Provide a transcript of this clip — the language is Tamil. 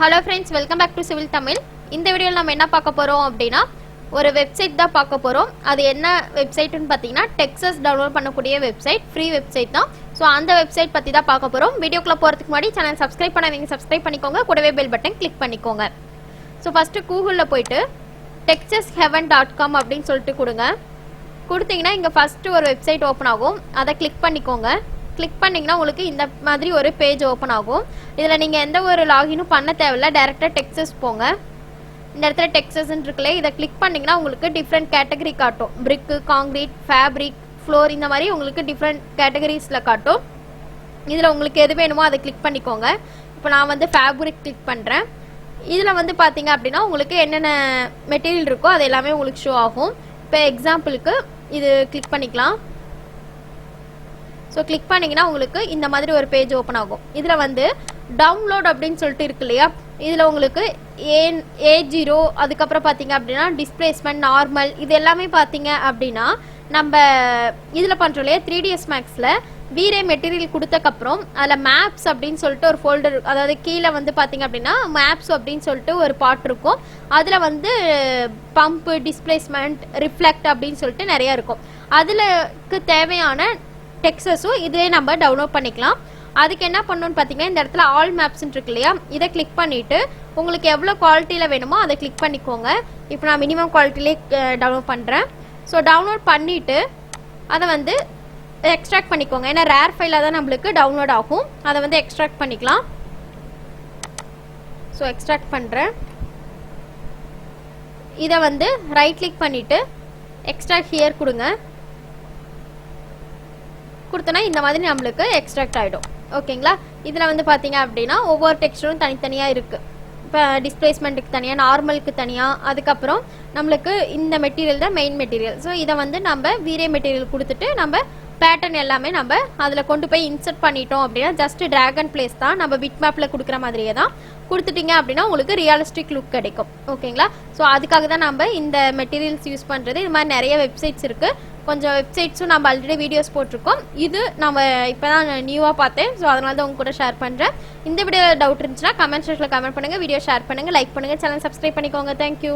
Hello friends, welcome back to Civil Tamil. இந்த வீடியோல நம்ம என்ன பார்க்க போறோம் அப்படினா ஒரு வெப்சைட் தான் பார்க்க போறோம். அது என்ன வெப்சைட்னு பாத்தீங்கன்னா டெக்ஸஸ் டவுன்லோட் பண்ணக்கூடிய வெப்சைட், ஃப்ரீ வெப்சைட் தான். சோ அந்த வெப்சைட் பத்தி தான் பார்க்க போறோம். வீடியோக்குள்ள போறதுக்கு முன்னாடி சேனல் சப்ஸ்கிரைப் பண்ணாதீங்க, சப்ஸ்கிரைப் பண்ணிக்கோங்க. கூடவே பெல் பட்டன் கிளிக் பண்ணிக்கோங்க. சோ ஃபர்ஸ்ட் கூகுள்ல போய்ட்டு texasheaven.com அப்படினு சொல்லிட்டு கொடுங்க. கொடுத்தீங்கன்னா இங்க ஃபர்ஸ்ட் ஒரு வெப்சைட் ஓபன் ஆகும். அதை கிளிக் பண்ணிக்கோங்க. கிளிக் பண்ணீங்கன்னா உங்களுக்கு இந்த மாதிரி ஒரு பேஜ் ஓபன் ஆகும். இதுல நீங்க எந்த ஒரு லாகினும் பண்ண தேவையில்ல, டைரக்டா டெக்ஸஸ் போங்க. இந்த இடத்துல டெக்ஸஸ்ன்னு இருக்குல்ல, இதை கிளிக் பண்ணீங்கன்னா உங்களுக்கு டிஃப்ரெண்ட் கேட்டகரி காட்டும். பிரிக், காங்கிரீட், ஃபேப்ரிக், ஃப்ளோர், இந்த மாதிரி உங்களுக்கு டிஃப்ரெண்ட் கேட்டகரிஸ்ல காட்டும். இதுல உங்களுக்கு எது வேணுமோ அதை கிளிக் பண்ணிக்கோங்க. இப்போ நான் வந்து ஃபேப்ரிக் கிளிக் பண்றேன். இதுல வந்து பாத்தீங்க அப்படின்னா உங்களுக்கு என்னென்ன மெட்டீரியல் இருக்கோ அது எல்லாமே உங்களுக்கு ஷோ ஆகும். இப்போ எக்ஸாம்பிளுக்கு இது கிளிக் பண்ணிக்கலாம். ஸோ கிளிக் பண்ணிங்கன்னா உங்களுக்கு இந்த மாதிரி ஒரு பேஜ் ஓப்பன் ஆகும். இதில் வந்து டவுன்லோட் அப்படின்னு சொல்லிட்டு இருக்கு இல்லையா, இதில் உங்களுக்கு A0, அதுக்கப்புறம் பார்த்தீங்க அப்படின்னா டிஸ்பிளேஸ்மெண்ட், நார்மல், இது எல்லாமே பார்த்தீங்க அப்படின்னா நம்ம இதில் பண்ணுறோம் இல்லையா 3dsmaxல வீரே மெட்டீரியல் கொடுத்தக்கப்புறம் அதில் மேப்ஸ் அப்படின்னு சொல்லிட்டு ஒரு ஃபோல்டர், அதாவது கீழே வந்து பார்த்தீங்க அப்படின்னா மேப்ஸ் அப்படின்னு சொல்லிட்டு ஒரு பார்ட் இருக்கும். அதில் வந்து பம்பு, டிஸ்பிளேஸ்மெண்ட், ரிஃப்ளெக்ட் அப்படின்னு சொல்லிட்டு நிறையா இருக்கும். அதுக்கு தேவையான டெக்ஸஸும் இதே நம்ம டவுன்லோட் பண்ணிக்கலாம். அதுக்கு என்ன பண்ணணும்னு பார்த்தீங்கன்னா இந்த இடத்துல ஆல் மேப்ஸ் இருக்கு இல்லையா, இதை கிளிக் பண்ணிட்டு உங்களுக்கு எவ்வளோ குவாலிட்டியில் வேணுமோ அதை கிளிக் பண்ணிக்கோங்க. இப்போ நான் மினிமம் குவாலிட்டிலே டவுன்லோட் பண்ணுறேன். ஸோ டவுன்லோட் பண்ணிவிட்டு அதை வந்து எக்ஸ்ட்ராக்ட் பண்ணிக்கோங்க. ஏன்னா ரேர் ஃபைலாக தான் நம்மளுக்கு டவுன்லோட் ஆகும். அதை வந்து எக்ஸ்ட்ராக்ட் பண்ணிக்கலாம். ஸோ எக்ஸ்ட்ராக்ட் பண்ணுறேன். இதை வந்து ரைட் கிளிக் பண்ணிவிட்டு எக்ஸ்ட்ராக்ட் ஹியர் கொடுங்க. கொடுத்தனா இந்த மாதிரி நம்மளுக்கு எக்ஸ்ட்ராக்ட் ஆகிடும். ஓகேங்களா, இதில் வந்து பார்த்தீங்க அப்படின்னா ஒவ்வொரு டெக்ஸ்டரும் தனித்தனியாக இருக்குது. இப்போ டிஸ்பிளேஸ்மெண்ட்டுக்கு தனியாக, நார்மலுக்கு தனியாக, அதுக்கப்புறம் நம்மளுக்கு இந்த மெட்டீரியல் தான் மெயின் மெட்டீரியல். ஸோ இதை வந்து நம்ம வீரே மெட்டீரியல் கொடுத்துட்டு நம்ம பேட்டர்ன் எல்லாமே நம்ம அதில் கொண்டு போய் இன்சர்ட் பண்ணிட்டோம் அப்படின்னா ஜஸ்ட் ட்ராக் அண்ட் பிளேஸ் தான். நம்ம பிட் மேப்பில் கொடுக்குற மாதிரியே தான் கொடுத்துட்டீங்க அப்படின்னா உங்களுக்கு ரியலிஸ்டிக் லுக் கிடைக்கும். ஓகேங்களா, ஸோ அதுக்காக தான் நம்ம இந்த மெட்டீரியல்ஸ் யூஸ் பண்ணுறது. இது மாதிரி நிறைய வெப்சைட்ஸ் இருக்குது. கொஞ்சம் வெப்சைட்ஸும் நம்ம ஆல்ரெடி வீடியோஸ் போட்டிருக்கோம். இது நம்ம இப்போ தான் நியூவாக பார்த்தேன். ஸோ அதனால தான் உங்க கூட ஷேர் பண்ணுறேன். இந்த வீடியோ டவுட் இருந்துச்சுன்னா கமெண்ட் செக்ஷனில் கமெண்ட் பண்ணுங்கள், வீடியோ ஷேர் பண்ணுங்கள், லைக் பண்ணுங்கள், சேனல் சப்ஸ்கிரைப் பண்ணிக்கோங்க. தேங்க்யூ.